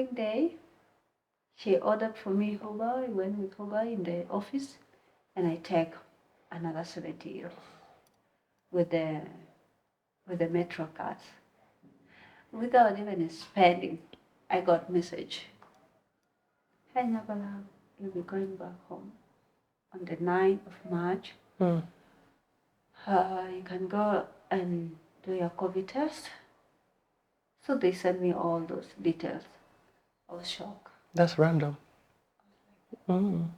following day, she ordered for me Uber. I went with Uber in the office, and I take another 70 euro with the metro cards. Without even spending, I got message. Hey Nyabalang, you'll be going back home on the 9th of March. You can go and do your COVID test. So they sent me all those details. I was shocked. That's random. What happened?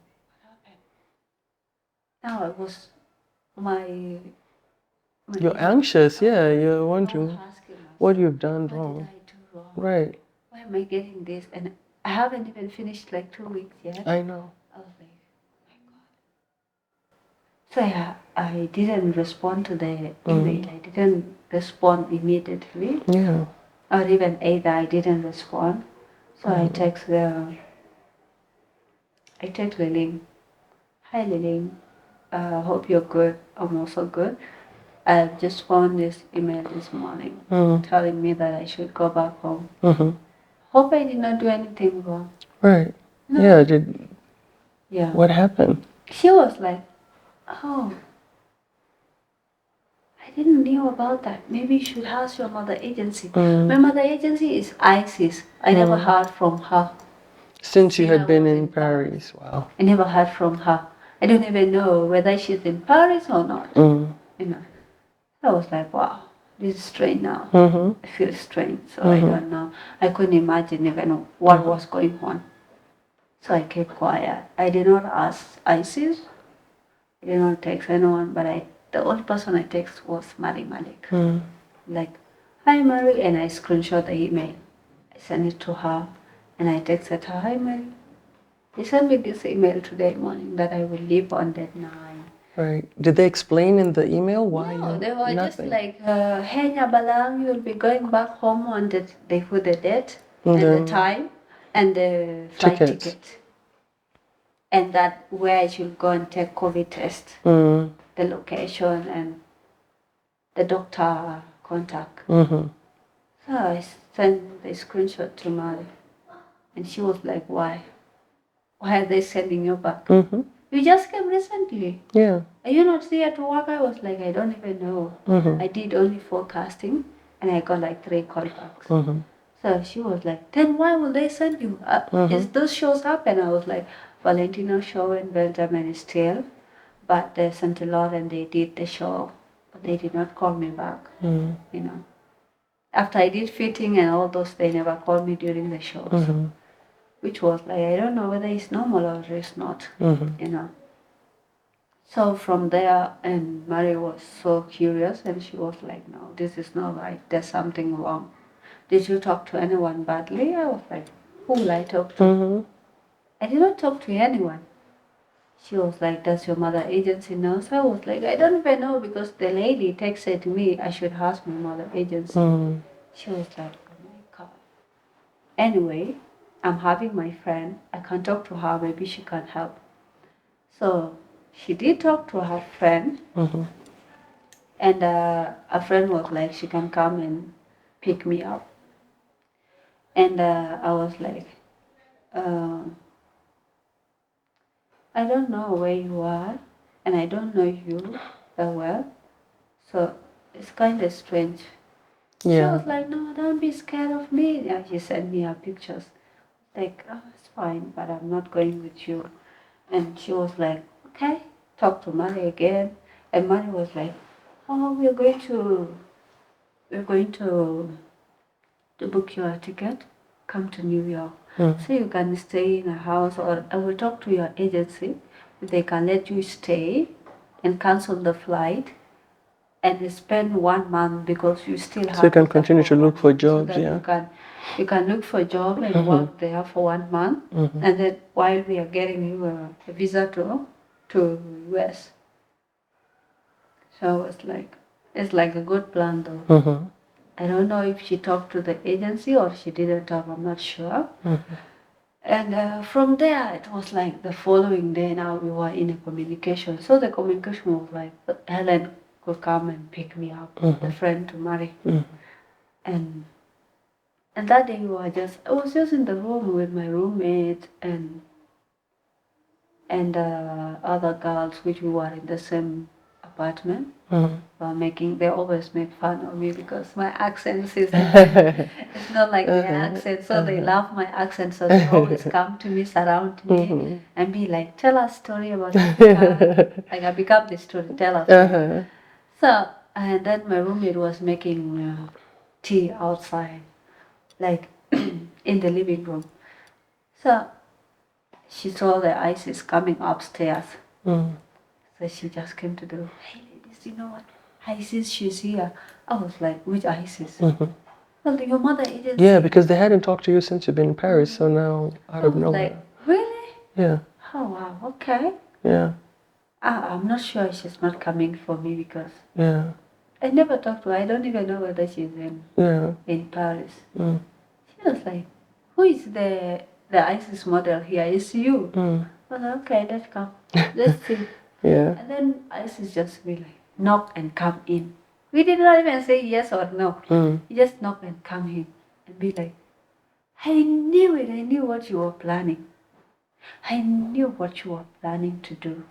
Now I was You're anxious, yeah. You're wondering what you've done what wrong. did I do wrong? Right. Why am I getting this? And I haven't even finished like 2 weeks yet. I know. I was like, oh my God. So I didn't respond to the email. I didn't respond immediately. Yeah. Or even either I didn't respond. So I text Lilin. Hi Lilin. Hope you're good. I'm also good. I just found this email this morning telling me that I should go back home. Hope I did not do anything wrong. Right. No. Yeah. Yeah. What happened? She was like, oh, I didn't know about that. Maybe you should ask your mother agency. My mother agency is ISIS. I never heard from her. Since you had been in Paris. Wow. I never heard from her. I don't even know whether she's in Paris or not. You know. I was like, wow, this is strange now. I feel strange, so I don't know. I couldn't imagine even what was going on. So I kept quiet. I did not ask ISIS. I did not text anyone, but the only person I text was Mari Malik. Like, hi Mari, and I screenshot the email. I sent it to her, and I texted her, hi Mari. He sent me this email today morning that I will leave on that 9. Right. Did they explain in the email why? No, they were nothing? just like, hey Nyabalang, you'll be going back home on they put the date and the time and the flight ticket. And that where I should go and take COVID test, the location and the doctor contact. So I sent the screenshot to Mari, and she was like, why? Why are they sending you back? You just came recently. Yeah. Are you not here to work? I was like, I don't even know. I did only forecasting, and I got like 3 callbacks. So she was like, then why will they send you? Is those shows up? And I was like, Valentino show and Benjamin is still, but they sent a lot and they did the show, but they did not call me back. You know, after I did fitting and all those, they never called me during the shows, which was like, I don't know whether it's normal or it's not. You know. So from there, and Mary was so curious, and she was like, no, this is not right. There's something wrong. Did you talk to anyone badly? I was like, who will I talk to? I did not talk to anyone. She was like, does your mother agency know? So I was like, I don't even know, because the lady texted me I should ask my mother agency. She was like, oh my God. Anyway, I'm having my friend. I can talk to her. Maybe she can help. So she did talk to her friend. And a friend was like, she can come and pick me up. And I was like, I don't know where you are, and I don't know you that well, so it's kind of strange. Yeah. She was like, no, don't be scared of me. And she sent me her pictures. Like, oh, it's fine, but I'm not going with you. And she was like, okay, talk to Mari again. And Mari was like, oh, we're going to book your ticket, come to New York. So you can stay in a house, or I will talk to your agency if they can let you stay and cancel the flight and spend 1 month, because you still have. So you can continue to look for jobs, so that you can look for a job and work there for 1 month, and then while we are getting you a visa to US. So it's like a good plan though. I don't know if she talked to the agency or she didn't talk, I'm not sure. And from there, it was like the following day, now we were in a communication. So the communication was like, Helen could come and pick me up, the friend to marry. And And that day I was just in the room with my roommate and other girls, which we were in the same apartment. They always make fun of me because my accent is it's not like their accent, so they love my accent, so they always come to me, surround me, and be like, "Tell us story about Africa." Like I become the storyteller. So, and then my roommate was making tea outside, like in the living room. So she saw the ISIS coming upstairs. So she just came to the room. "Hey ladies, you know what? ISIS, she's here." I was like, "Which ISIS?" Well, your mother agency. Yeah, because they hadn't talked to you since you've been in Paris, so now out of I was nowhere. like, "Really? Yeah. Oh wow, okay." Yeah. I'm not sure she's not coming for me because Yeah. I never talked to her. I don't even know whether she's in Paris. She was like, "Who is the ISIS model here? It's you." I was like, "Okay, let's come. Let's see." Yeah. And then ISIS just be like, "Knock and come in." We did not even say yes or no. He just knock and come in and be like, "I knew it. I knew what you were planning. I knew what you were planning to do.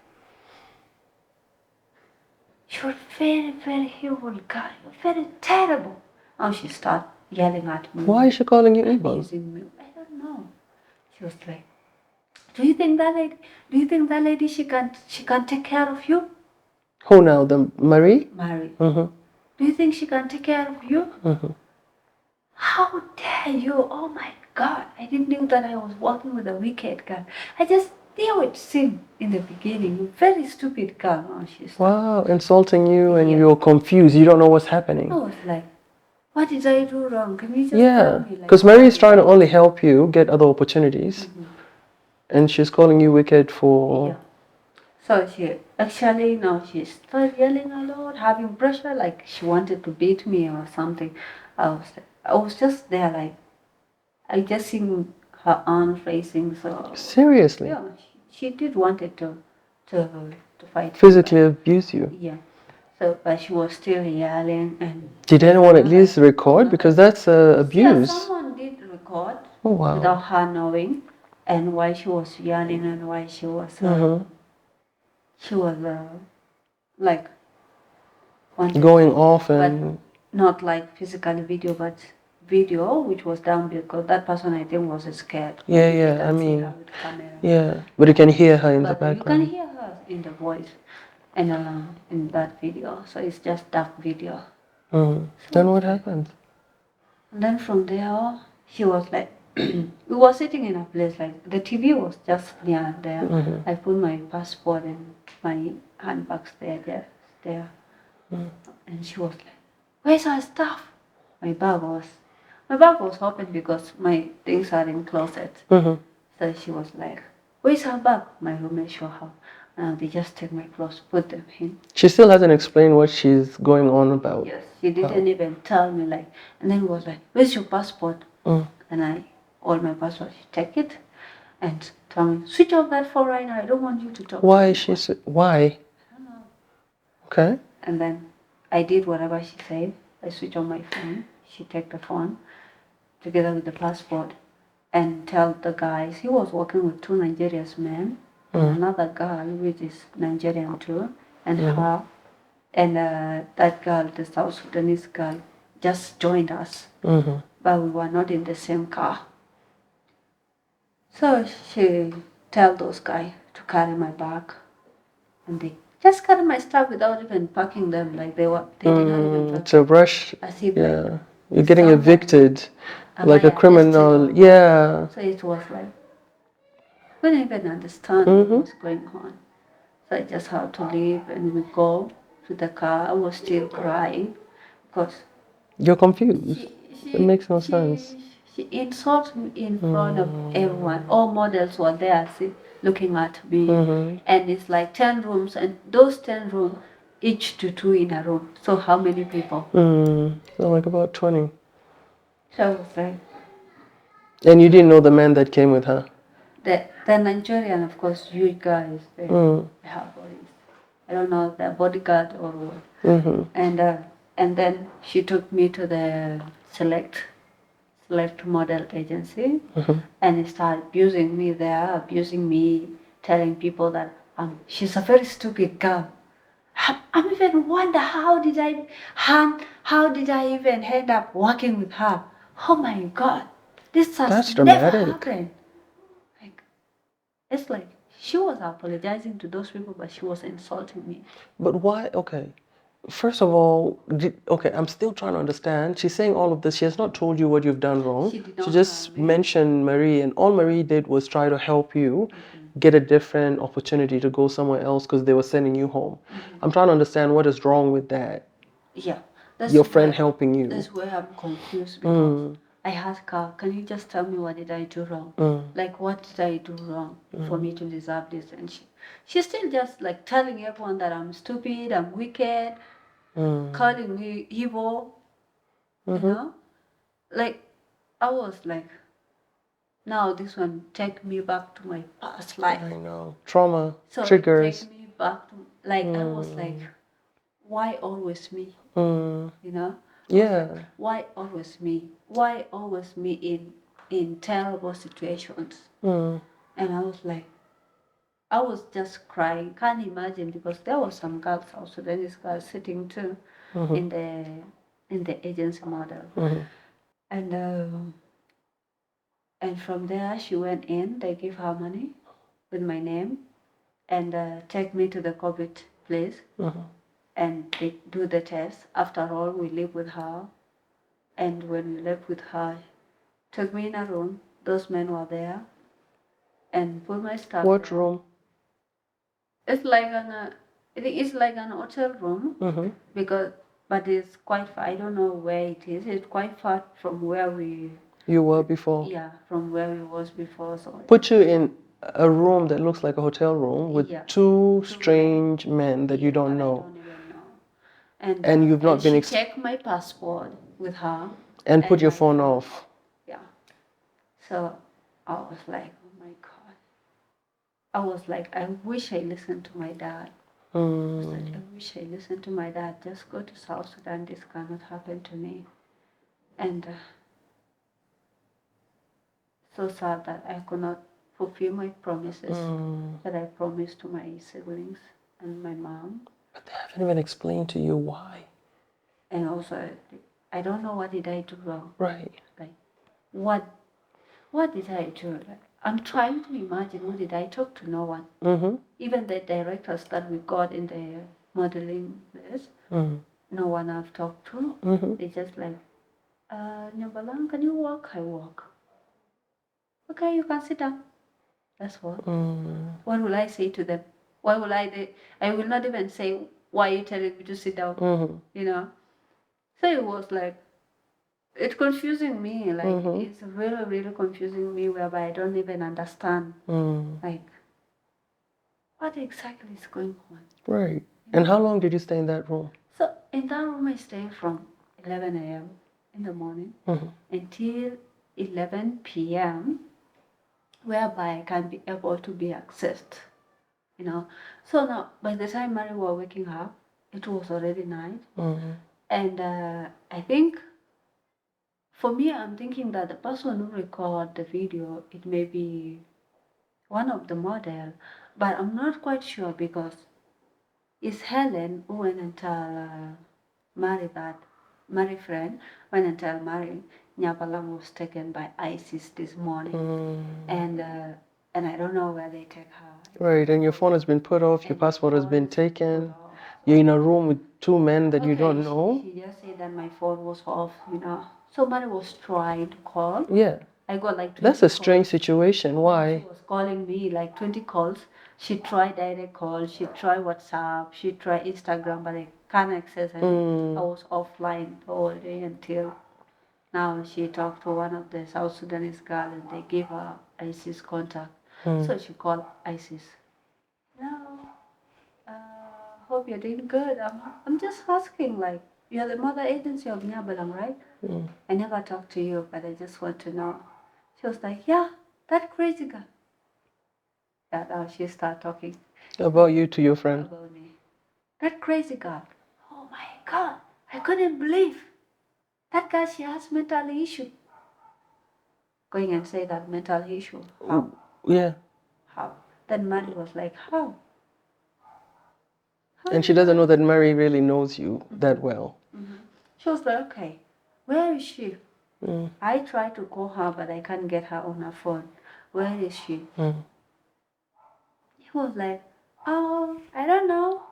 You're very, very evil guy. You're very terrible." And she started yelling at me. Why is she calling you evil? Abusing me. I don't know. She was like, Do you think that lady she can take care of you?" Who now? The Marie? Mary. Do you think she can take care of you? How dare you? Oh my God. I didn't know that I was working with a wicked girl. I just knew it seemed in the beginning. Very stupid girl. Oh, she's Wow, insulting you and you're confused. You don't know what's happening. I was like, what did I do wrong? Can you just tell Yeah, me? Like, because Marie is trying to only help you get other opportunities. And she's calling you wicked for... Yeah. So she actually now she started yelling a lot, having pressure, like she wanted to beat me or something. I was just there, like I just seen her arms raising. So Seriously? yeah, she did wanted to fight. Physically abuse you? Yeah. So, but she was still yelling and. Did anyone at least record? Because that's abuse. Yeah, someone did record. Oh wow. Without her knowing, and why she was yelling and why she was like going off and not like physical video, but video, which was down because that person I think was scared. Yeah. I mean, yeah, but you can hear her in the background. You can hear her in the voice, and in that video. So it's just dark video. Then what happened? And then from there, she was like, we were sitting in a place like the TV was just near there. I put my passport and my handbags there. And she was like, "Where's our stuff?" My bag was open because my things are in closet. So she was like, "Where's her bag?" My roommate showed her. They just take my clothes, put them in. She still hasn't explained what she's going on about. Yes, she didn't even tell me like. And then was like, "Where's your passport?" And all my passport. She take it, and tell me, "Switch off that phone right now. I don't want you to talk." Why why? I don't know. Okay. And then I did whatever she said. I switched on my phone. She take the phone together with the passport and tell the guys. He was working with two Nigerian men and another girl which is Nigerian too, and her and that girl, the South Sudanese girl, just joined us, but we were not in the same car. So she tell those guys to carry my bag, and they just carry my stuff without even packing them. Like they did not even pack. It's a rush. As if Yeah, you're getting evicted, like I a criminal. Yeah. So it was like we didn't even understand what was going on. So I just had to leave, and we go to the car. I was still crying because you're confused. It makes no sense. She insulted me in front of everyone. All models were there looking at me. And it's like 10 rooms, and those 10 rooms, each to 2 in a room. So how many people? So like about 20. So I was like... And you didn't know the man that came with her? The Nigerian, of course, you guys, they have bodies. I don't know, the bodyguard or what. And then she took me to the select left model agency, and he started abusing me there, abusing me, telling people that she's a very stupid girl. I'm even wonder how did I even end up working with her? Oh my God, this has That's never dramatic. happened. Like, it's like she was apologizing to those people, but she was insulting me. But why? Okay. First of all, okay, I'm still trying to understand. She's saying all of this. She has not told you what you've done wrong. She did not just tell me. mentioned Marie, and all Marie did was try to help you get a different opportunity to go somewhere else because they were sending you home. I'm trying to understand what is wrong with that. Yeah, Your friend helping you. That's where I'm confused because I asked her, "Can you just tell me what did I do wrong? Like, what did I do wrong for me to deserve this?" And she's still just like telling everyone that I'm stupid, I'm wicked, calling me evil. You know, like I was like, now this one take me back to my past life. I know. Trauma, So triggers. take me back to like I was like, why always me? You know? Yeah. Like, why always me? Why always me in terrible situations? And I was like, I was just crying. Can't imagine because there was some girls also. Then this girl sitting too in the agency model, and from there she went in. They give her money with my name and take me to the COVID place. And they do the test. After all, we live with her. And when we lived with her, took me in a room. Those men were there, and put my stuff. What there. room? It's like it is like an hotel room but it's quite far. I don't know where it is. It's quite far from where you were before. Yeah, from where we was before. So put you in a room that looks like a hotel room with two strange men that you don't know. I don't even know. And you've not been she checked my passport with her and put your phone off. Yeah. So I was like, oh my God. I was like, I wish I listened to my dad. I was like, I wish I listened to my dad. Just go to South Sudan. This cannot happen to me. And so sad that I could not fulfill my promises that I promised to my siblings and my mom. But they haven't even explained to you why. And also, I don't know what did I do wrong. Right. Like, what did I do? Like, I'm trying to imagine what did I talk to no one. Even the directors that we got in the modeling place, no one I've talked to. They just like, Nyabalang, can you walk? I walk. Okay, you can sit down. That's what. What will I say to them? Why will I will not even say, why are you telling me to sit down? You know? So it was like, it's confusing me. Like, it's really, really confusing me whereby I don't even understand. Like, what exactly is going on? Right. And how long did you stay in that room? So in that room I stayed from 11 a.m. in the morning until 11 p.m. whereby I can be able to be accessed. You know. So now by the time Mary were waking up, it was already night. And I think for me, I'm thinking that the person who recorded the video, it may be one of the model, but I'm not quite sure because it's Helen who went and tell Mary friend went and tell Mary Nyabalang was taken by ISIS this morning, and I don't know where they take her. Right, and your phone has been put off, your passport has been taken. You're in a room with two men that you don't know. She just said that my phone was off, you know. So Mary was trying to call. Yeah. I got like 20 That's a strange situation. Why? She was calling me like 20 calls. She tried direct call, she tried WhatsApp, she tried Instagram, but I can't access it. I was offline all day until now. She talked to one of the South Sudanese girl and they gave her ISIS contact. So she called ISIS. No, hope you're doing good. I'm just asking, like, you're the mother agency of Nyabalang, right? I never talked to you, but I just want to know. She was like, yeah, that crazy girl. Yeah, now she started talking About you to your friend. about me. That crazy girl. Oh my God, I couldn't believe. That girl, she has mental issue. going and say that mental issue. How? Yeah. How? Then Mary was like, how? And she doesn't know that Mary really knows you that well. She was like, okay, where is she? I tried to call her, but I can't get her on her phone. Where is she? He was like, oh, I don't know.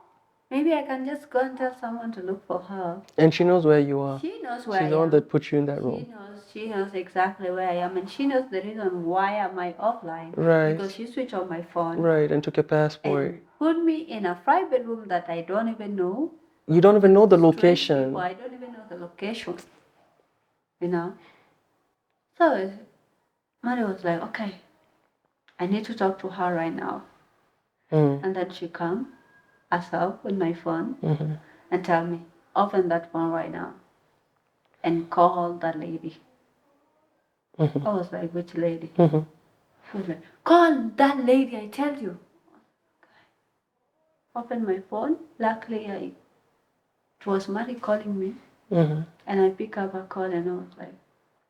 Maybe I can just go and tell someone to look for her. And she knows where you are. She knows where She's I the one am. that put you in that room. She knows exactly where I am, and she knows the reason why am I offline. Right. Because she switched on my phone. Right, and took your passport. And put me in a private room that I don't even know. You don't even know the Strange location. people, I don't even know the location. You know? So Mary was like, okay, I need to talk to her right now. And then she come herself with my phone and tell me, open that phone right now and call that lady. I was like, which lady? She was like, call that lady, I tell you. Open my phone. Luckily, it was Mary calling me. And I pick up a call and I was like,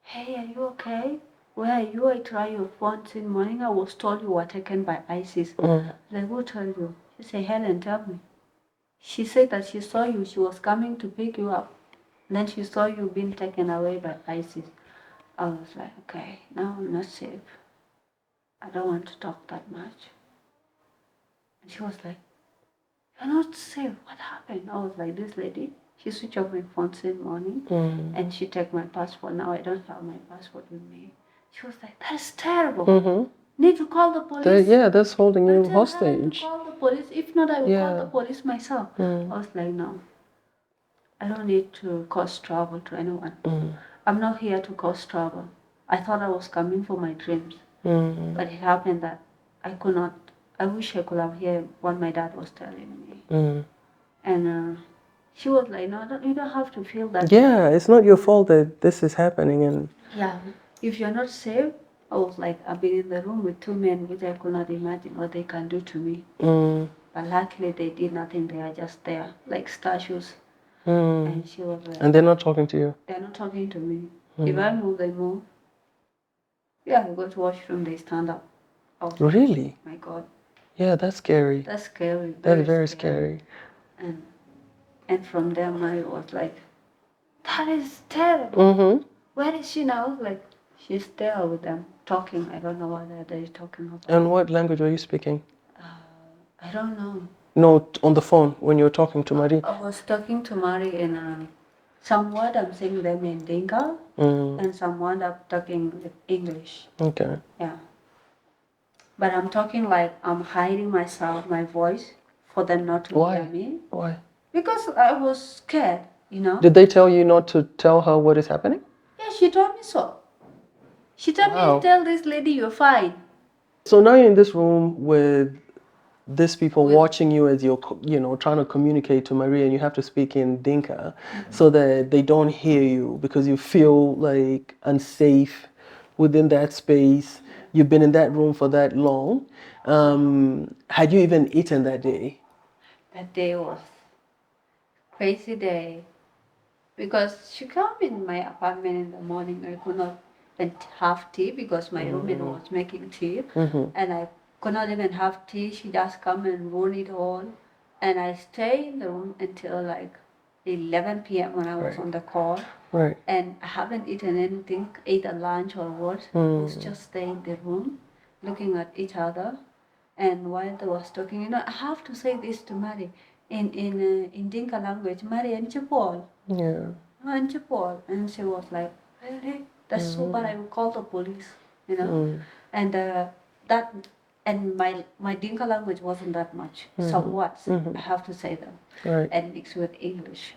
hey, are you okay? Where are you? I tried your phone since morning. I was told you were taken by ISIS. Like, who told you? She said, Helen, tell me. She said that she saw you. She was coming to pick you up. Then she saw you being taken away by ISIS. I was like, okay, now I'm not safe. I don't want to talk that much. And she was like, you're not safe. What happened? I was like, this lady, she switched off my phone since morning and she took my passport. Now I don't have my passport with me. She was like, that's terrible. Need to call the police. That's holding you To hostage. call the police. If not, I will call the police myself. I was like, no. I don't need to cause trouble to anyone. I'm not here to cause trouble. I thought I was coming for my dreams. But it happened that I could not. I wish I could have heard what my dad was telling me. And she was like, no, you don't have to feel that. Yeah, it's not your fault that this is happening. And yeah, if you're not safe, I was like, I've been in the room with two men which I could not imagine what they can do to me. But luckily they did nothing. They are just there, like statues. And she was like, and they're not talking to you. They're not talking to me. If I move, they move. Yeah, I go to washroom, they stand up. Oh, Really? my God. Yeah, that's scary. That's scary. That's very scary. And from there, Mary was like, that is terrible. Where is she now? Like, she's there with them, talking. I don't know what they're talking about. And what language were you speaking? I don't know. No, on the phone when you were talking to Marie. I was talking to Mary in some word I'm saying them in Dinka, and some word I'm talking in English. Okay. Yeah. But I'm talking like I'm hiding myself, my voice, for them not to hear me. Why? Because I was scared, you know. Did they tell you not to tell her what is happening? Yeah, she told me so. She told me, tell this lady you're fine. So now you're in this room with these people watching you as you're, trying to communicate to Maria, and you have to speak in Dinka so that they don't hear you because you feel like unsafe within that space. You've been in that room for that long. Had you even eaten that day? That day was crazy day because she came in my apartment in the morning. I could not even have tea because my roommate was making tea, and I could not even have tea. She just come and ruin it all, and I stay in the room until like 11 p.m. when I was on the call. Right. And I haven't eaten anything, either lunch or what. I was just staying in the room, looking at each other. And while they was talking, I have to say this to Mary in Dinka language, Mary and Chipol. Yeah. And Chipol. And she was like, really? That's so bad. I will call the police, And that and my Dinka language wasn't that much. Somewhat, I have to say them. Right. And mixed with English.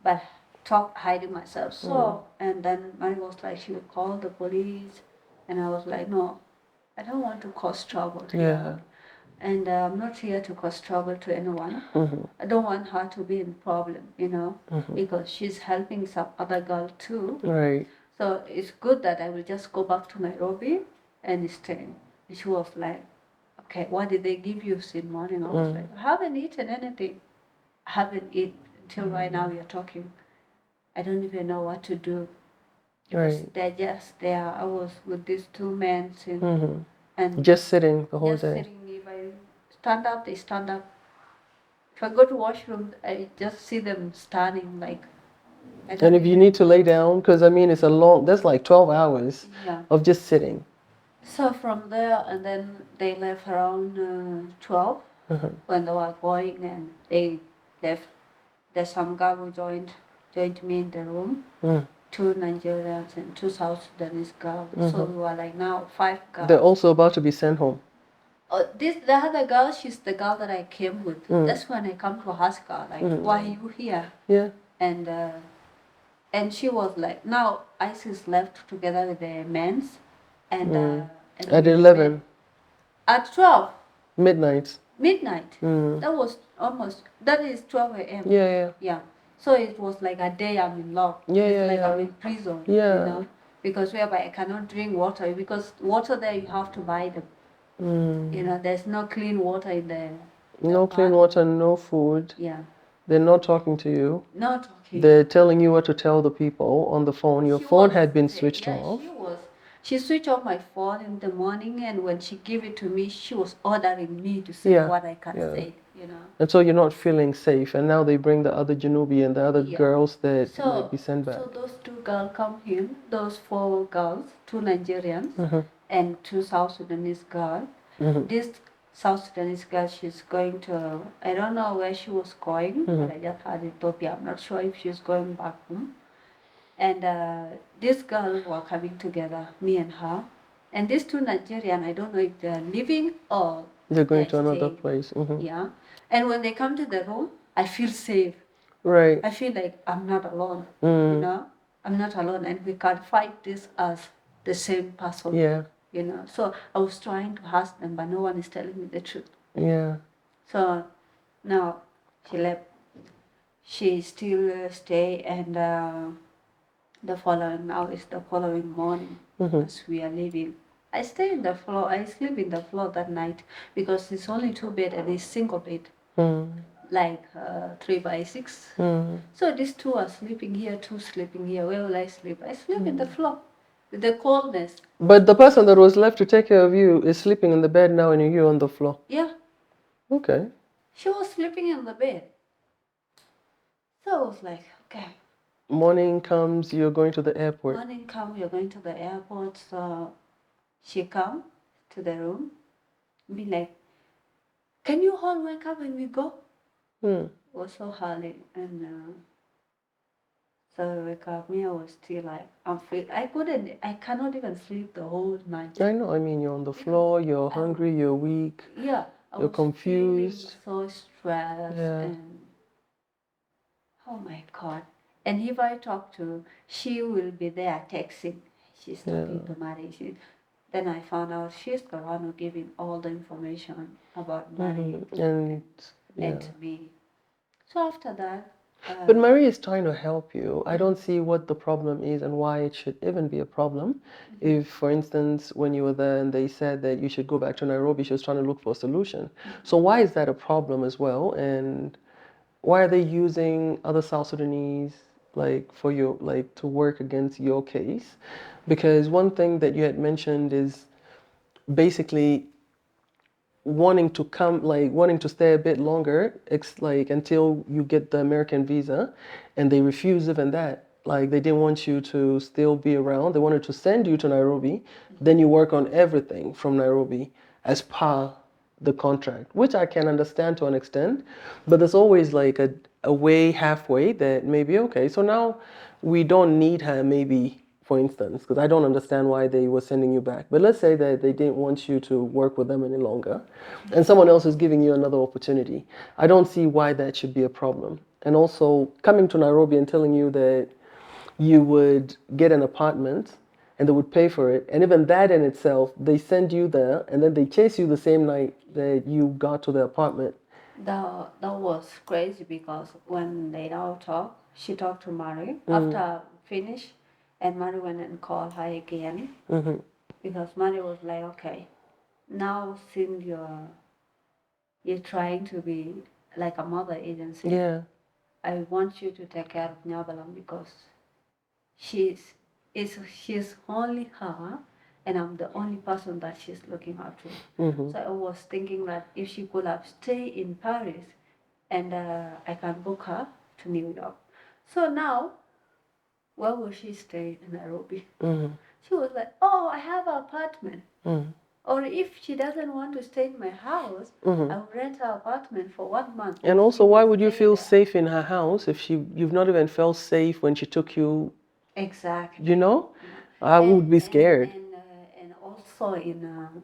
But hiding myself. So, and then Mary was like, she would call the police. And I was like, no, I don't want to cause trouble here. And I'm not here to cause trouble to anyone. I don't want her to be in problem, because she's helping some other girl too. Right. So it's good that I will just go back to Nairobi and stay. And she was like, okay, what did they give you since morning? I was like, I haven't eaten anything. I haven't eaten until right now you're talking. I don't even know what to do. Right. They're just there. I was with these two men and Just sitting the whole just day. sitting. If I stand up, they stand up. If I go to washroom, I just see them standing like. I don't And if you even need to lay know. down, because I mean, it's a long, that's like 12 hours Yeah. of just sitting. So from there, and then they left around 12 when they were going, and they left. There's some guy who joined me in the room. Two Nigerians and two South Sudanese girls. So we were like now 5 girls. They're also about to be sent home. The other girl, she's the girl that I came with. That's when I come to ask her, like, why are you here? Yeah. And she was like, now Isis left together with the men's, and At we 11, met at 12 midnight. midnight. That was almost, that is 12 a.m. Yeah. Yeah. So it was like a day I'm in love. Yeah, It's yeah, like yeah. I'm in prison. Yeah. You know, because whereby I cannot drink water, because water there you have to buy them. You know, there's no clean water in the No clean water, no food. Yeah. They're not talking to you. Not talking. They're telling you what to tell the people on the phone. Your phone had been switched Yeah, off. she was. She switched off my phone in the morning, and when she gave it to me, she was ordering me to say what I can say. You know. And so you're not feeling safe. And now they bring the other Janubi and the other girls that might be sent back. So those 2 girls come in, those 4 girls, 2 Nigerians and 2 South Sudanese girls. This South Sudanese girl, she's going to, I don't know where she was going, but I just heard Ethiopia. I'm not sure if she's going back home. And these girls were coming together, me and her. And these 2 Nigerian, I don't know if they're living or they're going to another staying. place. Yeah. And when they come to the room, I feel safe. Right. I feel like I'm not alone. You know, I'm not alone, and we can fight this as the same person. Yeah. You know, so I was trying to ask them, but no one is telling me the truth. Yeah. So now she left. She still stay, and the following morning as we are leaving. I stay in the floor. I sleep in the floor that night because it's only 2 bed and it's single bed. Like 3 by 6. So these 2 are sleeping here, 2 sleeping here. Where will I sleep? I sleep in the floor with the coldness. But the person that was left to take care of you is sleeping in the bed now and you're on the floor. Yeah. Okay. She was sleeping in the bed. So I was like, okay. Morning comes, you're going to the airport. Morning comes, you're going to the airport. So she come to the room, be like, can you all wake up and we go? It was so early, and so I wake up. Me, I was still like, I cannot even sleep the whole night. I know. I mean, you're on the floor. You're hungry. You're weak. Yeah, You're confused. So stressed, and oh my God! And if I talk to, she will be there texting. She's talking to Mari. Then I found out she's the one who giving all the information about Mari and me. So after that. But Marie is trying to help you. I don't see what the problem is and why it should even be a problem. If, for instance, when you were there and they said that you should go back to Nairobi, she was trying to look for a solution. So why is that a problem as well? And why are they using other South Sudanese like for your like to work against your case? Because one thing that you had mentioned is basically wanting to stay a bit longer, like until you get the American visa, and they refused even that. Like they didn't want you to still be around. They wanted to send you to Nairobi, then you work on everything from Nairobi as per the contract, which I can understand to an extent, but there's always like a way halfway that maybe okay, so now we don't need her maybe for instance, because I don't understand why they were sending you back. But let's say that they didn't want you to work with them any longer, and someone else is giving you another opportunity. I don't see why that should be a problem. And also, coming to Nairobi and telling you that you would get an apartment and they would pay for it, and even that in itself, they send you there and then they chase you the same night that you got to the apartment. That was crazy because when they now talk, she talked to Mari after finish. And Mari went and called her again because Mari was like, okay, now since you're trying to be like a mother agency, I want you to take care of Nyabalang because she's she's only her, and I'm the only person that she's looking up to. So I was thinking that if she could have stayed in Paris, and I can book her to New York. So now, where will she stay in Nairobi? She was like, oh, I have an apartment. Or if she doesn't want to stay in my house, I will rent her apartment for 1 month. And also, why would you feel safe in her house if you've not even felt safe when she took you? Exactly. You know, I would be scared. And also in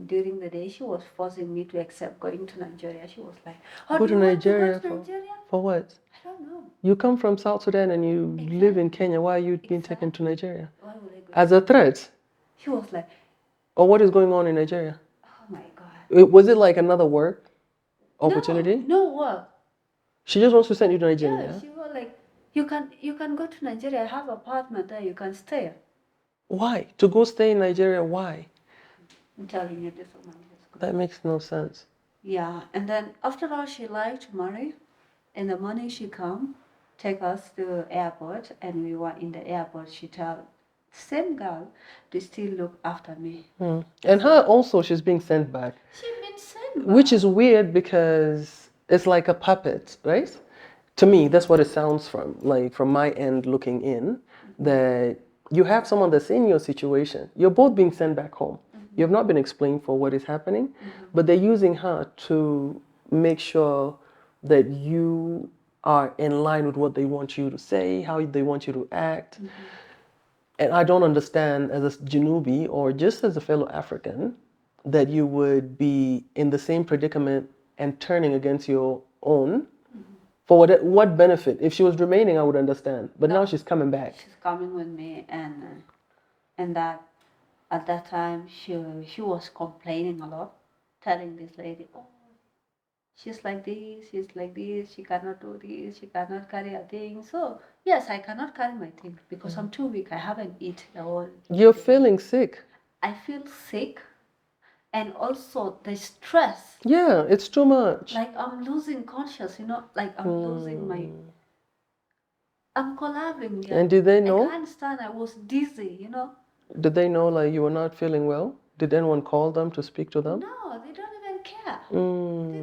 during the day, she was forcing me to accept going to Nigeria. She was like, "Oh, Go do to you want to Nigeria go to Nigeria?" for what? I don't know. You come from South Sudan and you live in Kenya. Why are you being taken to Nigeria? Why would I go? As a threat? She was like, Or what is going on in Nigeria? "Oh my God." Was it like another work opportunity? No work. She just wants to send you to Nigeria. Yeah, she was like, you can go to Nigeria. I have an apartment there. You can stay. Why? To go stay in Nigeria? Why? I'm telling you this woman is good. That makes no sense. Yeah, and then after all, she lied to Murray. In the morning, she come, take us to airport, and we were in the airport. She tell same girl to still look after me. And her also, she's being sent back. She been sent back. Which is weird because it's like a puppet, right? To me, that's what it sounds from my end looking in, that you have someone that's in your situation. You're both being sent back home. You have not been explained for what is happening, but they're using her to make sure that you are in line with what they want you to say, how they want you to act. And I don't understand as a Janubi or just as a fellow African that you would be in the same predicament and turning against your own. For what benefit? If she was remaining, I would understand. But now she's coming back. She's coming with me, and that at that time she was complaining a lot, telling this lady, oh, she's like this, she cannot do this, she cannot carry a thing. So yes, I cannot carry my things because I'm too weak. I haven't eaten the whole. You're feeling sick. I feel sick, and also the stress. Yeah, it's too much. Like I'm losing conscious, like I'm losing my. I'm collapsing. Yeah. And did they know? I can't stand. I was dizzy. Did they know like you were not feeling well? Did anyone call them to speak to them? No, they don't even care.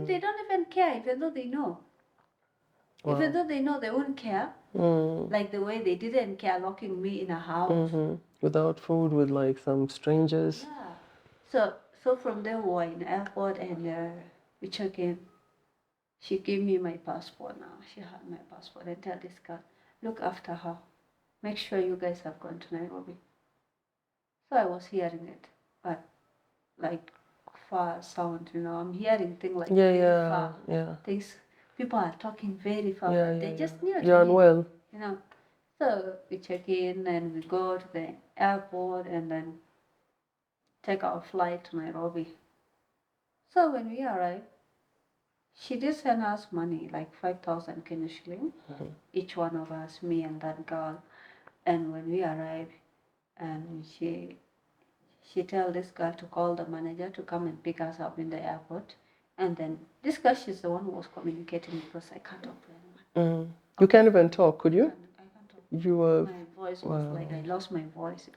They don't even care, even though they know. Wow. Even though they know, they won't care. Like the way they didn't care locking me in a house. Without food, with like some strangers. Yeah. So from there we were in the airport and we check in. She gave me my passport now. She had my passport and tell this girl, look after her. Make sure you guys have gone to Nairobi. So I was hearing it, but like far sound, I'm hearing things like very far. Things people are talking very far, but they just near to me. You're unwell. So we check in and we go to the airport and then take our flight to Nairobi. So when we arrived, she did send us money, like 5,000 Kenya shilling, each one of us, me and that girl. And when we arrived, and she tell this girl to call the manager to come and pick us up in the airport. And then this girl, she's the one who was communicating because I can't talk to anyone. You can't even talk, could you? I can't talk. My voice was like, I lost my voice,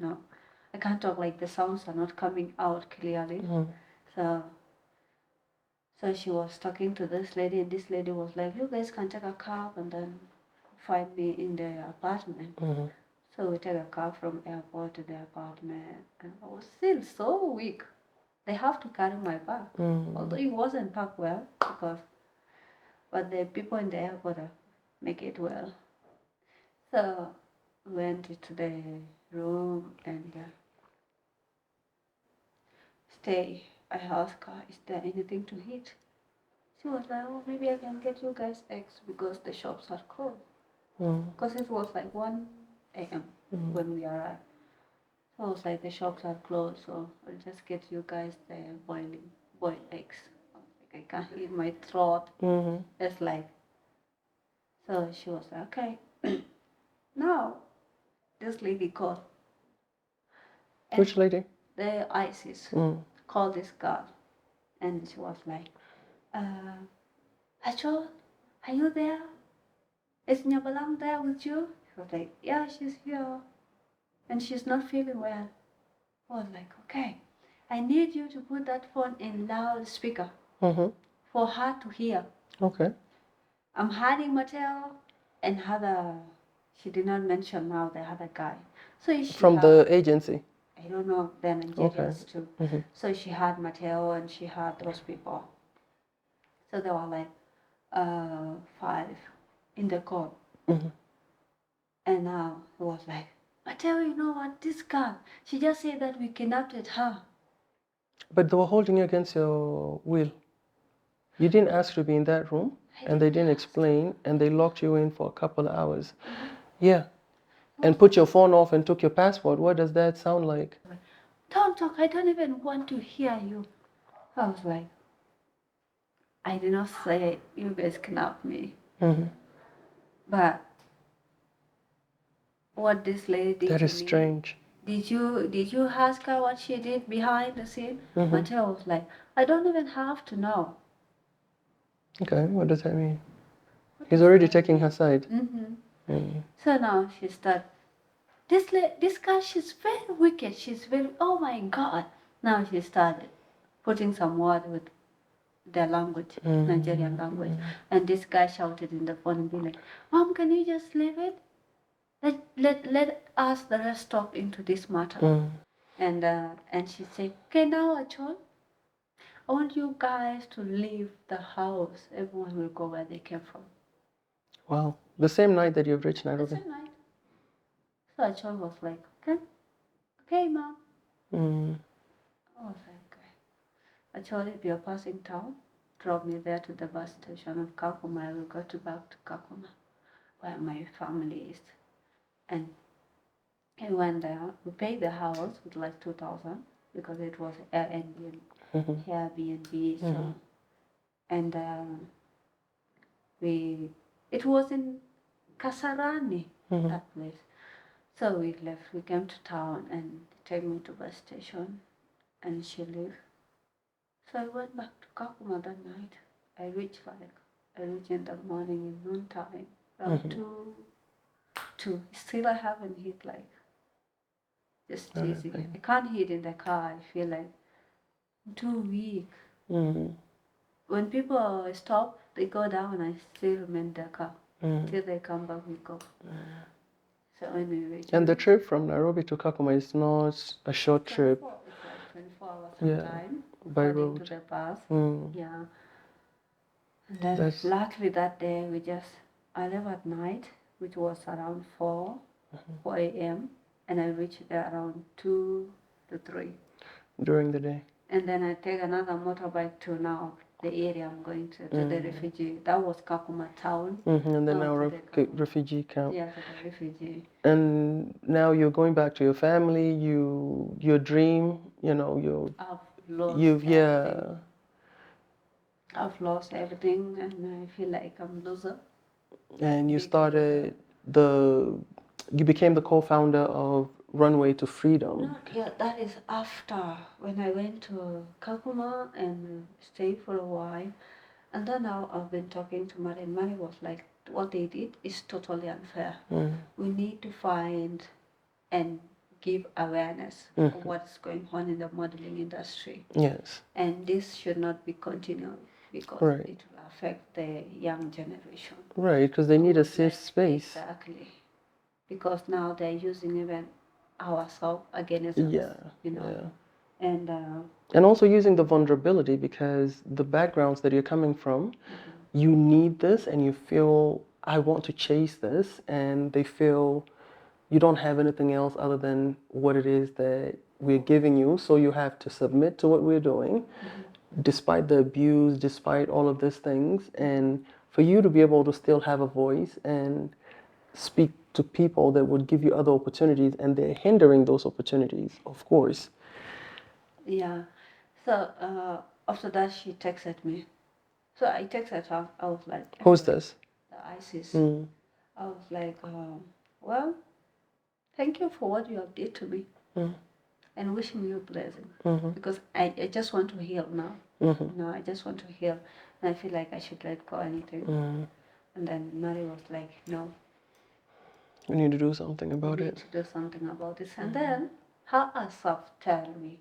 I can't talk, like the sounds are not coming out clearly. So she was talking to this lady, and this lady was like, you guys can take a cab and then find me in the apartment. So we take a car from airport to the apartment, and I was still so weak. They have to carry my bag, although it wasn't packed well, but the people in the airport make it well. So went to the room and stay. I asked her, is there anything to eat? She was like, oh, maybe I can get you guys eggs because the shops are closed. Because it was like 1 a.m. when we arrived. So I was like, the shops are closed, so I'll just get you guys the boiled eggs. I can't eat my throat. It's like, so she was like, okay. Now, this lady called. Which lady? The ISIS called this girl. And she was like, Hacho, are you there? Is Nyabalang there with you? I was like, yeah, she's here. And she's not feeling well. I was like, okay. I need you to put that phone in loudspeaker for her to hear. Okay. I'm hiding Mateo and she did not mention now the other guy. So she From had, the agency. I don't know, they're Nigerians too. So she had Mateo and she had those people. So there were like 5 in the call. And now it was like, Mateo, you know what, this girl, she just said that we kidnapped her. But they were holding you against your will. You didn't ask to be in that room, and they didn't explain, and they locked you in for a couple of hours. Yeah. And put your phone off and took your passport. What does that sound like? Don't talk, I don't even want to hear you. I was like, I did not say you guys kidnapped me. But what this lady did That to is me, strange. did you ask her what she did behind the scene? Mateo was like, I don't even have to know. Okay, what does that mean? He's already taking her side. So now she started, this girl, she's very wicked. She's very, oh my God. Now she started putting some word with their language, Nigerian language. And this guy shouted in the phone and be like, Mom, can you just leave it? Let us the rest talk into this matter. And she said, okay, now Achol, I want you guys to leave the house. Everyone will go where they came from. Wow. The same night that you've reached The Nairobi. same night. So Achol was like, okay, Mom. I was like, okay. Achol, if you're passing town, drop me there to the bus station of Kakuma. I will go back to Kakuma, where my family is. And I went there. We paid the house with like 2,000 because it was Airbnb. So, and it was in Kasarani, that place. So we left. We came to town and they take me to bus station, and she left. So I went back to Kakuma that night. I reached in the morning in noontime, around 2. Still I haven't hit like just chasing it. I can't hit in the car. I feel like I'm too weak. When people stop, they go down. I still remain in the car till they come back. We go. So anyway. And the trip from Nairobi to Kakuma is not a short trip. It's like 24 hours of time. By road. To the bus. Yeah. And then That's... luckily that day I left at night, which was around 4 a.m. and I reached there around 2 to 3. During the day. And then I take another motorbike to now the area I'm going to the refugee. That was Kakuma town. And then now refugee camp. Yeah, to the refugee. And now you're going back to your family. Your dream. I've lost everything. I've lost everything, and I feel like I'm a loser. And you became the co-founder of Runway to Freedom. No, yeah, that is after when I went to Kakuma and stayed for a while. And then now I've been talking to Mari, and Mari was like, what they did is totally unfair. We need to find and give awareness of what's going on in the modeling industry. Yes. And this should not be continued because it will affect the young generation. Right, because they need a safe space. Exactly. Because now they're using even ourselves against us, And also using the vulnerability, because the backgrounds that you're coming from, you need this and you feel, I want to chase this, and they feel you don't have anything else other than what it is that we're giving you, so you have to submit to what we're doing, despite the abuse, despite all of these things, and for you to be able to still have a voice and speak to people that would give you other opportunities, and they're hindering those opportunities, of course. Yeah. So after that, she texted me. So I texted her. I was like, Who's this? The ISIS. I was like, well, thank you for what you have did to me, and wishing you a blessing, because I just want to heal now. I just want to heal, and I feel like I should let go anything. And then Mary was like, no. We need to do something about we need it. to do something about this. And then her herself tell me,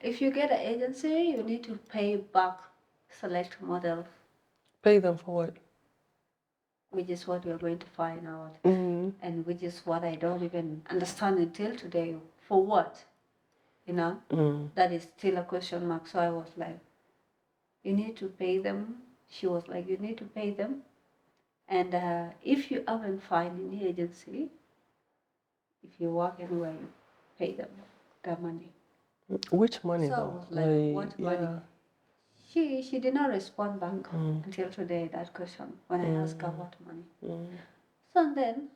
if you get an agency, you need to pay back select model, Pay them for what? which is what we're going to find out. Mm-hmm. And which is what I don't even understand until today. For what? You know? That is still a question mark. So I was like, you need to pay them. She was like, you need to pay them. And if you haven't found any agency, if you work anywhere, you pay them the money. Which money So I though? was like, what money? Yeah. She did not respond back until today, that question, when I asked her what money. So then,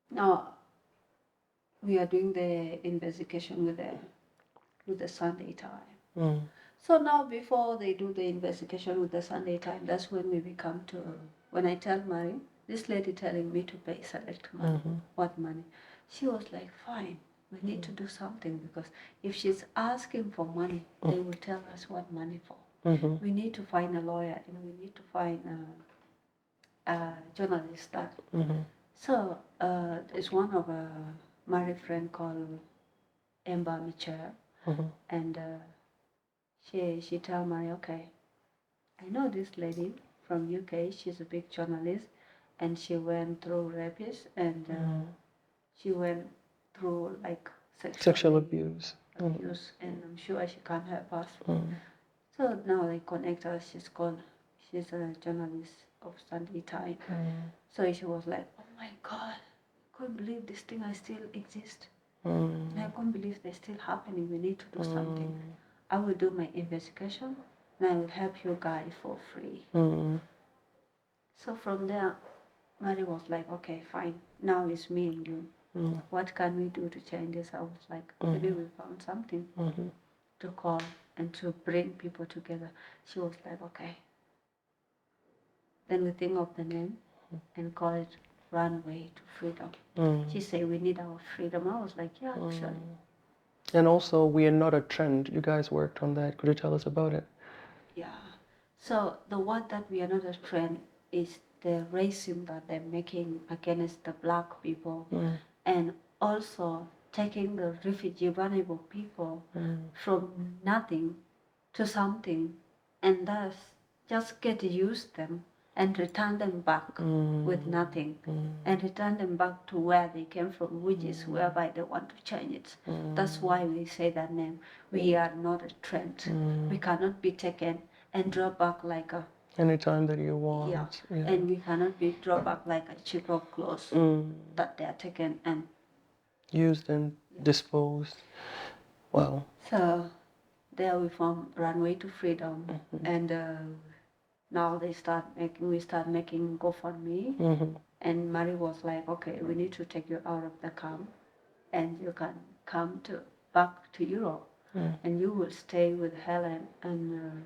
now we are doing the investigation with the Sunday Time. So now before they do the investigation with the Sunday Time, that's when we become to, when I tell Mary, this lady telling me to pay select money, what money? She was like, fine, we need to do something, because if she's asking for money, they will tell us what money for. We need to find a lawyer, and we need to find a journalist. So there's one of a married friend called Ember Mitchell, and she tell Mary, okay, I know this lady from UK. She's a big journalist, and she went through rapists, and she went through like Sexual abuse. abuse, and I'm sure she can help us. So now they connect us. She's a journalist of Sunday Time. So she was like, oh my God, I couldn't believe this thing I still exist. I can't believe they're still happening. We need to do something. I will do my investigation, and I will help you guys for free. So from there, Mary was like, okay, fine. Now it's me and you. What can we do to change this? I was like, maybe we found something to call and to bring people together. She was like, okay. Then we think of the name and call it Runway to Freedom. She said, we need our freedom. I was like, yeah, actually. And also, we are not a trend. You guys worked on that. Could you tell us about it? Yeah. So the word that we are not a trend is the racism that they're making against the black people, and also taking the refugee vulnerable people from nothing to something, and thus just get to use them and return them back with nothing, and return them back to where they came from, which is whereby they want to change it. That's why we say that name. We are not a trend. We cannot be taken and drop back like a Anytime that you want. yeah. And we cannot be drop back like a cheap of clothes that they are taken and used and disposed. Wow. so there we found Runway to Freedom, and now we start making GoFundMe, and Mary was like, okay, we need to take you out of the camp, and you can come back to Europe, and you will stay with Helen, and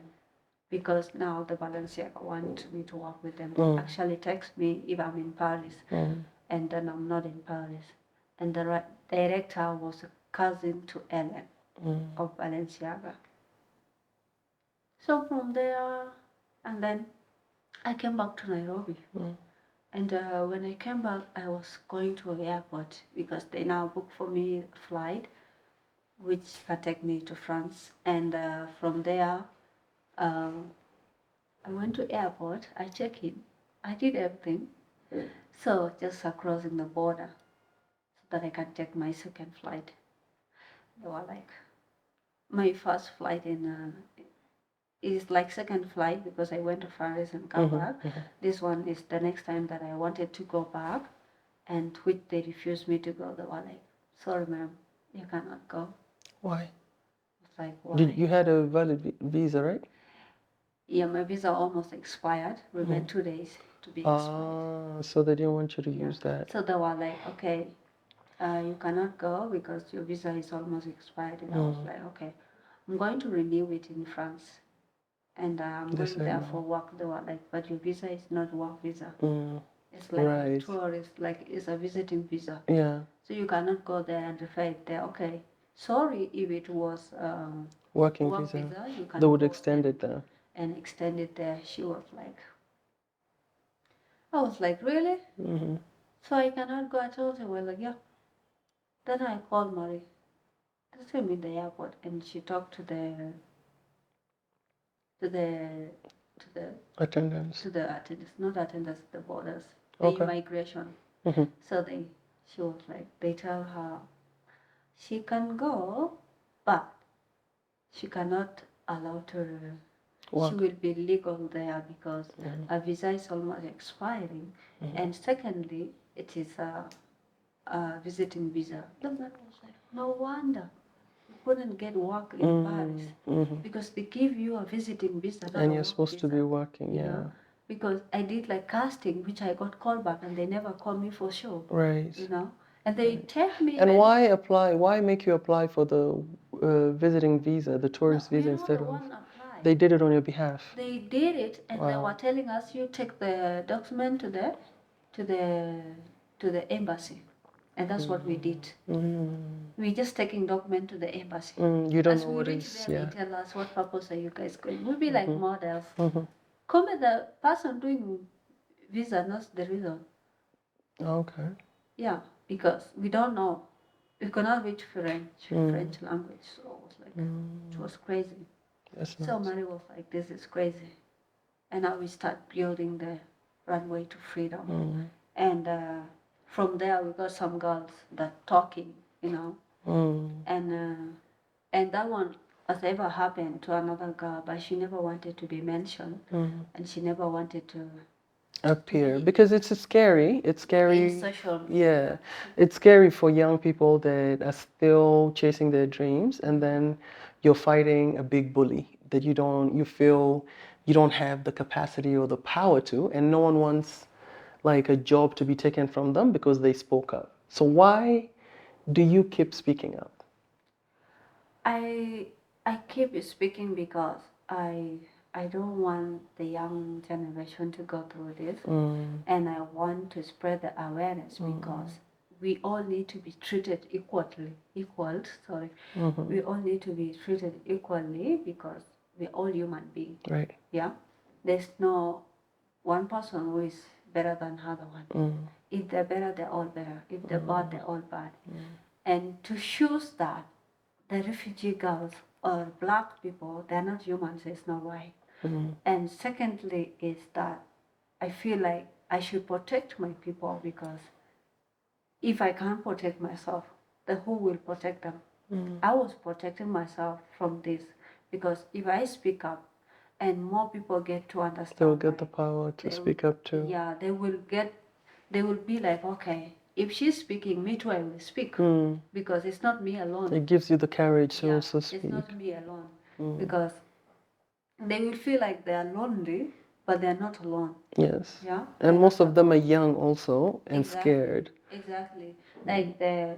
because now the Balenciaga want me to work with them. Actually text me if I'm in Paris, and then I'm not in Paris, and the director was a cousin to Ellen of Balenciaga. So from there, and then I came back to Nairobi. And when I came back, I was going to the airport because they now booked for me a flight, which can take me to France. And from there, I went to airport. I checked in. I did everything. So just crossing the border so that I can take my second flight. They were like, my first flight in is like second flight because I went to Paris and come back. This one is the next time that I wanted to go back, and which they refused me to go. They were like, sorry ma'am, you cannot go. Why? It's like, why? You had a valid visa, right? Yeah, my visa almost expired. Remained 2 days to be expired. So they didn't want you to use that. So they were like, okay, you cannot go because your visa is almost expired. And I was like, okay, I'm going to renew it in France. And I'm going there for work. They were like, but your visa is not work visa. It's like a tourist, like it's a visiting visa. Yeah. So you cannot go there and refer it there. Okay, sorry if it was working visa. You can they would extend it there. and extend it there. She was like, I was like, really? So I cannot go. I told her, well, like, yeah. Then I called Marie. That's him in the airport, and she talked to the to the Attendance. attendants, not attendants, the borders, the Okay. immigration. So she was like, they tell her she can go, but she cannot allow to. She will be legal there because her visa is almost expiring, and secondly, it is a visiting visa. The man was like, no wonder you couldn't get work in Paris because they give you a visiting visa, not And a you're work supposed to visa, be working, you yeah. know? Because I did like casting, which I got called back, and they never called me for show, Right. you know. And they take me. And why apply? Why make you apply for the visiting visa, the tourist No, visa, we were instead the of? one applied. They did it on your behalf. They did it, and they Wow. were telling us, you take the document to the embassy, and that's what we did. We just taking document to the embassy. You don't As know we what reach is, there, yeah. they tell us, what purpose are you guys going? We'll be like models. Come with the person doing visa, not the reason. Okay. Yeah, because we don't know. We cannot reach French language, so it was like, it was crazy. That's So nice. Mary was like, this is crazy. And now we start building the runway to freedom. And from there, we got some girls that talking, you know. And that one has ever happened to another girl, but she never wanted to be mentioned, and she never wanted to Appear because it's scary. It's scary. in social Yeah, it's scary for young people that are still chasing their dreams, and then you're fighting a big bully that you feel you don't have the capacity or the power to, and no one wants like a job to be taken from them because they spoke up. So why do you keep speaking up? I keep speaking because I don't want the young generation to go through this, and I want to spread the awareness because we all need to be treated sorry. We all need to be treated equally because we're all human beings. Right. Yeah, there's no one person who is better than other one. If they're better, they're all better. If they're bad, they're all bad. And to choose that the refugee girls or black people, they're not humans, it's not right. And secondly is that I feel like I should protect my people because if I can't protect myself, then who will protect them? I was protecting myself from this because if I speak up and more people get to understand, They'll get the power to speak up too. Yeah, they will be like, okay, if she's speaking, me too, I will speak because it's not me alone. It gives you the courage to Yeah, also speak. it's not me alone because they will feel like they are lonely, but they're not alone. Yes. Yeah. And most of them are young also and Exactly. scared. Exactly. Like the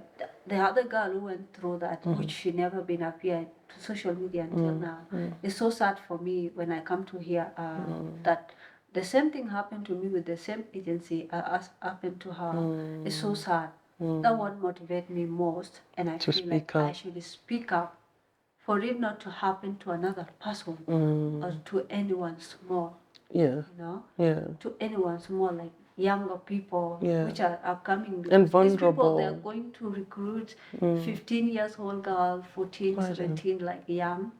other girl who went through that, which she never been appeared to social media until now. It's so sad for me when I come to hear that the same thing happened to me with the same agency as happened to her. It's so sad. That one motivates me most, and I feel like I should speak up for it not to happen to another person or to anyone small. Yeah. You know? Yeah. To anyone small, like younger people, which are coming. And These people, vulnerable. they are going to recruit 15 years old girl, 14, 17, like young,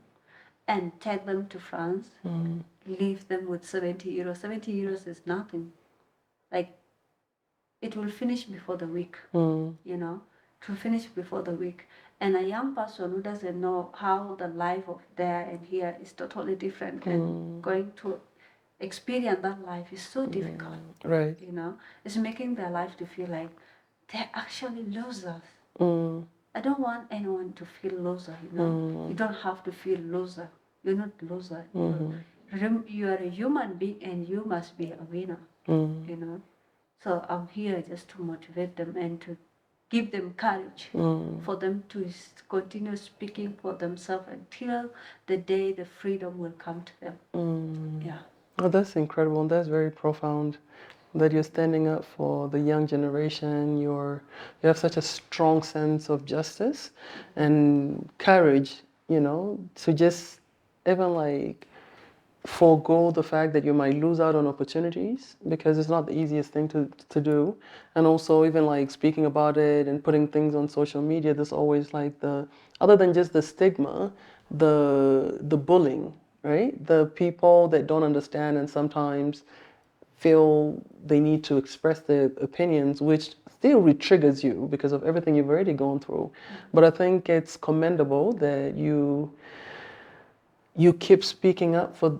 and take them to France, leave them with 70 euros. 70 euros is nothing. Like, it will finish before the week, you know, to finish before the week. And a young person who doesn't know how the life of there and here is totally different and going to experience that life is so difficult. Right. You know, it's making their life to feel like they're actually losers. I don't want anyone to feel loser, you know. You don't have to feel loser. You're not loser. You are a human being and you must be a winner, you know. So I'm here just to motivate them and to give them courage for them to continue speaking for themselves until the day the freedom will come to them. Yeah. Oh, that's incredible. And that's very profound that you're standing up for the young generation. You have such a strong sense of justice and courage, you know, to just even like forego the fact that you might lose out on opportunities, because it's not the easiest thing to do. And also, even like speaking about it and putting things on social media, there's always like the, other than just the stigma, the bullying, right? The people that don't understand and sometimes feel they need to express their opinions, which still re-triggers you because of everything you've already gone through. But I think it's commendable that you keep speaking up for,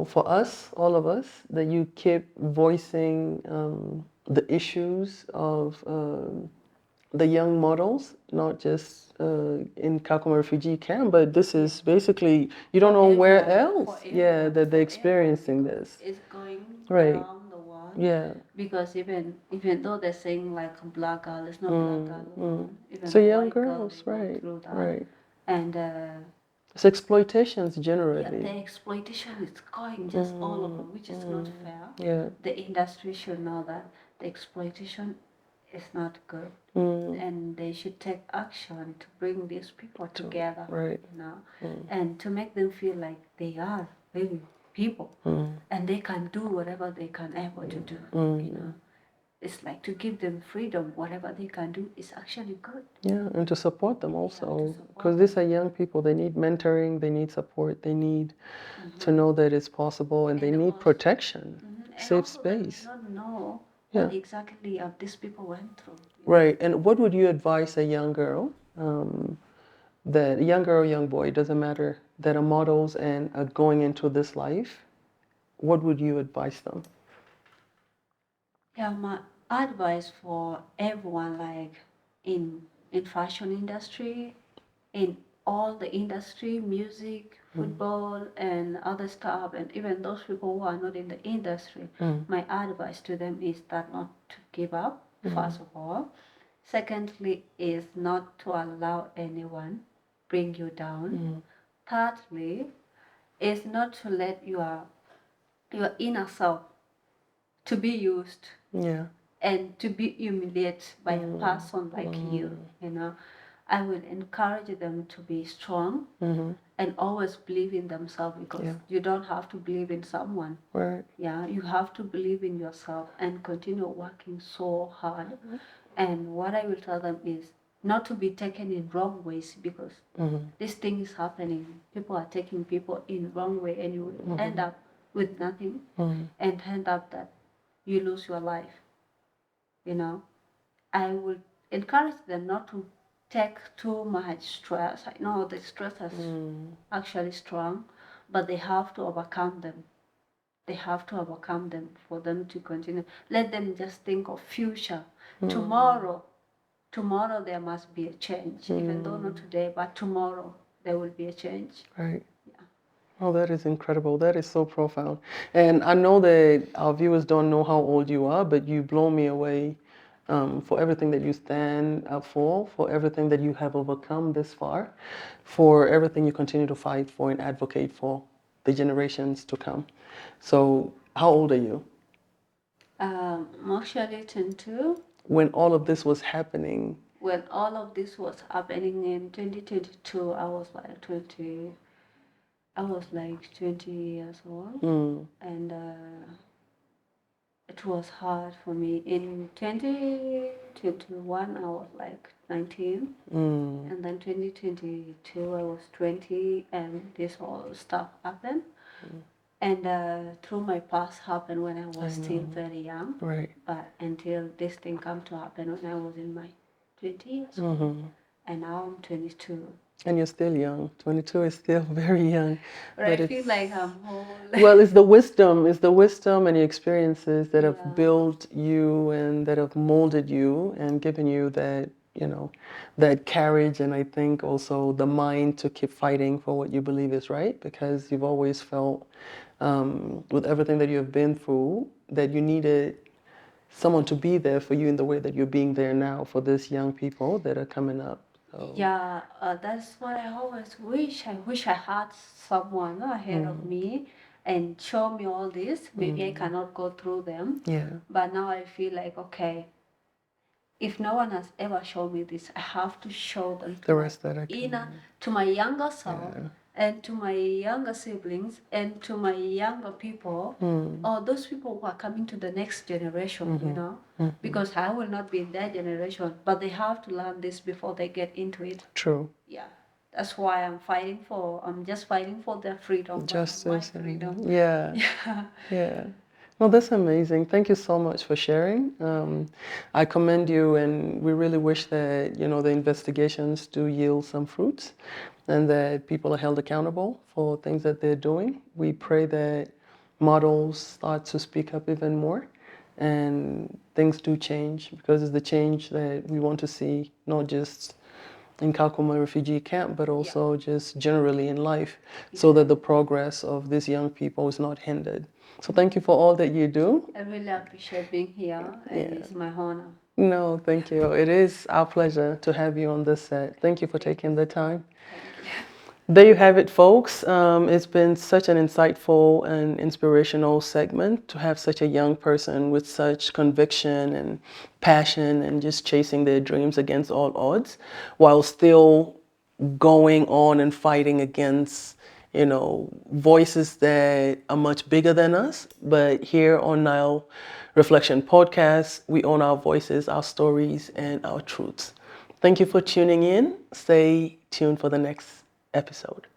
for us, all of us, that you keep voicing the issues of the young models, not just in Kakuma refugee camp, but this is basically, you don't know where else, that they're experiencing this. It's going Right. around the world. Yeah. Because even though they're saying like a black girl, it's not black girl alone. Even So a young white girl, girls, they go right, through that. right. And It's exploitations yeah, generally. the exploitation is going just all over, which is not fair. Yeah. The industry should know that the exploitation is not good, and they should take action to bring these people together, right. and to make them feel like they are really people, and they can do whatever they can able to do. It's like to give them freedom. Whatever they can do is actually good. Yeah, and to support them also, support because these are young people. They need mentoring, they need support, they need to know that it's possible, and they need also- protection, And safe also they space. do not know Yeah. what exactly these people went through. Right. And what would you advise a young girl, that a young girl, young boy, doesn't matter, that are models and are going into this life? What would you advise them? Yeah, my advice for everyone, like in fashion industry, in all the industry, music, football, and other stuff, and even those people who are not in the industry, my advice to them is that not to give up, first of all. Secondly, is not to allow anyone bring you down. Thirdly, is not to let your inner self to be used Yeah. and to be humiliated by a person like you. I will encourage them to be strong and always believe in themselves, because you don't have to believe in someone. Right. Yeah, you have to believe in yourself and continue working so hard. And what I will tell them is not to be taken in wrong ways, because this thing is happening. People are taking people in wrong way, and you will end up with nothing, and end up that you lose your life. I would encourage them not to take too much stress. I know the stress is actually strong, but they have to overcome them. They have to overcome them for them to continue. Let them just think of future. Tomorrow there must be a change, even though not today, but tomorrow there will be a change. Right. Oh, that is incredible. That is so profound. And I know that our viewers don't know how old you are, but you blow me away, for everything that you stand up for everything that you have overcome this far, for everything you continue to fight for and advocate for the generations to come. So, how old are you? I'm actually 22. When all of this was happening? When all of this was happening in 2022, I was like 20 years old, and it was hard for me. In 2021, I was like 19, and then 2022, I was 20, and this whole stuff happened. And through my past happened when I was still very young, Right. but until this thing come to happen when I was in my 20s, and now I'm 22. And you're still young. 22 is still very young. But I feel like I'm old. Well, it's the wisdom and the experiences that have built you and that have molded you and given you that, that courage, and I think also the mind to keep fighting for what you believe is right, because you've always felt, with everything that you have been through, that you needed someone to be there for you in the way that you're being there now for these young people that are coming up. So. Yeah, that's what I always wish. I wish I had someone ahead of me and show me all this. Maybe I cannot go through them. Yeah. But now I feel like, okay, if no one has ever shown me this, I have to show them to The rest that I my can. inner, to my younger self, and to my younger siblings and to my younger people, or those people who are coming to the next generation, you know, because I will not be in that generation, but they have to learn this before they get into it. True. Yeah. That's why I'm just fighting for their freedom. Justice. My freedom. Yeah. Yeah. Yeah. Well, that's amazing. Thank you so much for sharing. I commend you, and we really wish that, you know, the investigations do yield some fruits and that people are held accountable for things that they're doing. We pray that models start to speak up even more and things do change, because it's the change that we want to see, not just in Kakuma refugee camp, but also just generally in life, so that the progress of these young people is not hindered. So thank you for all that you do. I really appreciate being here, and it's my honor. No, thank you. It is our pleasure to have you on this set. Thank you for taking the time. Thank you. There you have it, folks. It's been such an insightful and inspirational segment to have such a young person with such conviction and passion and just chasing their dreams against all odds, while still going on and fighting against, you know, voices that are much bigger than us. But here on Nile Reflection Podcast, we own our voices, our stories, and our truths. Thank you for tuning in. Stay tuned for the next episode.